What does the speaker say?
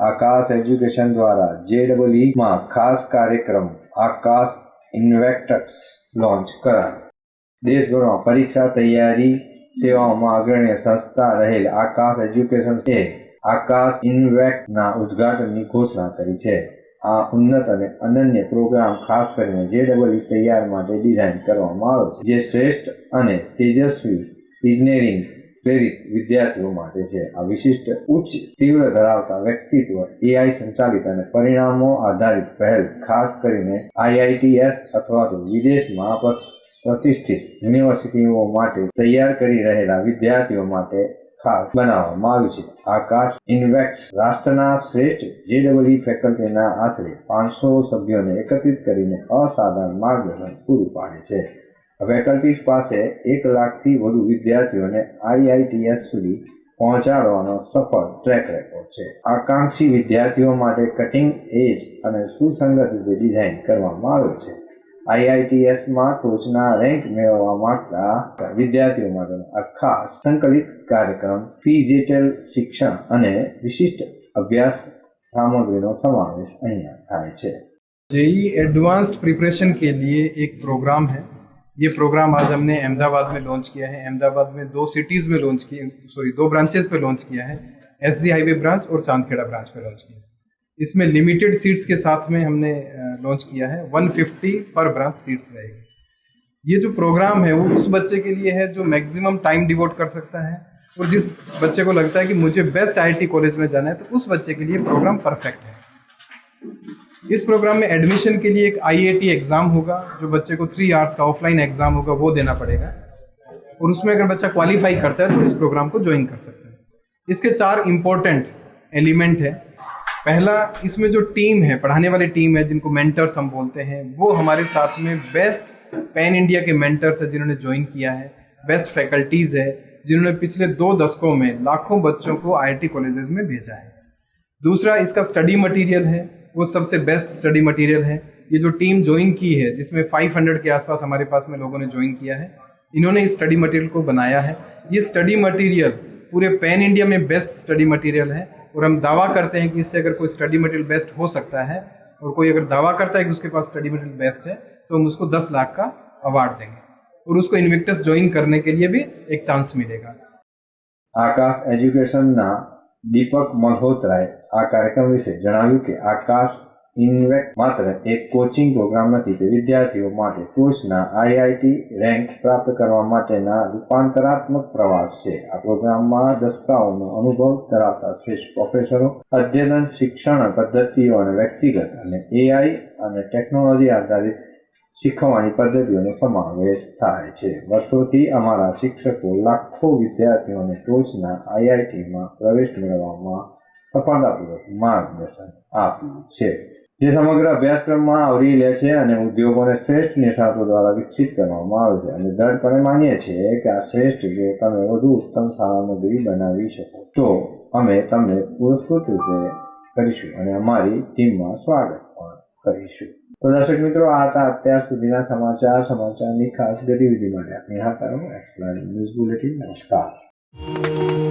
आकाश education द्वारा JEE में खास कार्यक्रम आकाश इन्वेक्ट्स लॉन्च करा। देशभर में परीक्षा तैयारी सेवाओं में अग्रणी संस्था रहेल आकाश एज्युकेशन ए आकाश इन्वेक्ट ना उद्घाटन की घोषणा करी है। आ उन्नत और अनन्य प्रोग्राम खास कर JEE तैयार माटे डिजाइन करवामां आव्यो छे, जे श्रेष्ठ और तेजस्वी इंजीनियरिंग प्रेरित विद्यार्थियों माटे छे। आ विशिष्ट उच्च तीव्र धरावता व्यक्तित्व AI संचालित और परिणामों आधारित पहल खास करीने IITS अथवा तो विदेश में प्रतिष्ठित यूनिवर्सिटीओ माटे तैयार करी रहेला विद्यार्थियों माटे खास बनाववामां आव्युं छे। आकाश इन्वेक्ट्स राष्ट्રના श्रेष्ठ JEE ફેકલ્ટીના આશરે 500 સભ્યોને એકત્રિત કરીને અસાધારણ માર્ગદર્શન પૂરું પાડે છે। ફેકલ્ટીઝ પાસે 1 લાખથી વધુ વિદ્યાર્થીઓને IITS સુધી પહોંચાડવાનો સફળ ટ્રેક રેકોર્ડ છે। આકાંક્ષી વિદ્યાર્થીઓ માટે કટિંગ એજ અને સુસંગત રીતે ડિઝાઇન કરવામાં આવ્યો છે। IITS માં ટોચના રેન્ક મેળવવા માંગતા વિદ્યાર્થીઓ માટેનો આ ખાસ સંકલિત કાર્યક્રમ ફિઝિકલ શિક્ષણ અને વિશિષ્ટ અભ્યાસ સામગ્રીનો સમાવેશ અહીંયા થાય છે। JEE एडवांस्ड प्रिपरेशन के लिए एक प्रोग्राम है। ये प्रोग्राम आज हमने अहमदाबाद में लॉन्च किया है। अहमदाबाद में 2 सिटीज़ में लॉन्च किया, 2 ब्रांचेस पे लॉन्च किया है। SG हाईवे ब्रांच और चांदखेड़ा ब्रांच पे लॉन्च किया है। इसमें लिमिटेड सीट्स के साथ में हमने लॉन्च किया है। 150 पर ब्रांच सीट्स रहेगी। ये जो प्रोग्राम है वो उस बच्चे के लिए है जो मैक्सिमम टाइम डिवोट कर सकता है, और जिस बच्चे को लगता है कि मुझे बेस्ट IIT कॉलेज में जाना है, तो उस बच्चे के लिए प्रोग्राम परफेक्ट है। इस प्रोग्राम में एडमिशन के लिए एक IAT एग्ज़ाम होगा, जो बच्चे को 3 आवर्स का ऑफलाइन एग्ज़ाम होगा, वो देना पड़ेगा, और उसमें अगर बच्चा क्वालिफाई करता है तो इस प्रोग्राम को ज्वाइन कर सकता है। इसके 4 इम्पोर्टेंट एलिमेंट है। पहला, इसमें जो टीम है, पढ़ाने वाली टीम है, जिनको मेंटर्स हम बोलते हैं, वो हमारे साथ में बेस्ट पैन इंडिया के मेंटर्स है जिन्होंने ज्वाइन किया है। बेस्ट फैकल्टीज़ है जिन्होंने पिछले 2 दशकों में लाखों बच्चों को IIT कॉलेजेस में भेजा है। दूसरा, इसका स्टडी मटेरियल है, वो सबसे बेस्ट स्टडी मटेरियल है। ये जो टीम ज्वाइन की है, जिसमें 500 के आसपास हमारे पास में लोगों ने ज्वाइन किया है, इन्होंने इस स्टडी मटेरियल को बनाया है। ये स्टडी मटेरियल पूरे पैन इंडिया में बेस्ट स्टडी मटेरियल है, और हम दावा करते हैं कि इससे अगर कोई स्टडी मटेरियल बेस्ट हो सकता है, और कोई अगर दावा करता है कि उसके पास स्टडी मटेरियल बेस्ट है, तो हम उसको 10 लाख का अवार्ड देंगे, और उसको इन्विक्टस ज्वाइन करने के लिए भी एक चांस मिलेगा। आकाश एज्युकेशनना दीपक मल्होत्राए आ कार्यक्रम विषे जणाव्युं के आकाश इन्वेक्ट मात्र एक कोचिंग प्रोग्राम नहीं, ते विद्यार्थीओ माटे टोचना IIT रेंक प्राप्त करवा माटेना रूपांतरात्मक प्रवास छे। आ प्रोग्राममां दशकाओनो अनुभव धरावता श्रेष्ठ प्रोफेसरो, अद्यतन शिक्षण पद्धतिओ अने व्यक्तिगत अने AI अने टेक्नोलॉजी आधारित શીખવાની પદ્ધતિઓનો સમાવેશ થાય છે। વર્ષોથી અમારા શિક્ષકો લાખો વિદ્યાર્થીઓને ટોચના IITમાં પ્રવેશ મેળવવામાં સફળતાપૂર્વક માર્ગદર્શન આપ્યું છે, જે સમગ્ર અભ્યાસક્રમમાં આવરી લે છે અને ઉદ્યોગોને શ્રેષ્ઠ નિષ્ણાતો દ્વારા વિકસિત કરવામાં આવે છે। અને દૃઢપણે માનીએ છીએ કે આ શ્રેષ્ઠ જો તમે વધુ ઉત્તમ સામગ્રી બનાવી શકો તો અમે તમને પુરસ્કૃત રૂપે કરીશું અને અમારી ટીમમાં સ્વાગત પણ કરીશું। तो दर्शक मित्रों, आ था अत्यार सुधीना समाचार खास गतिविधि माटे आपनी निहाळता रहो एस्प्लान न्यूज बुलेटिन। नमस्कार।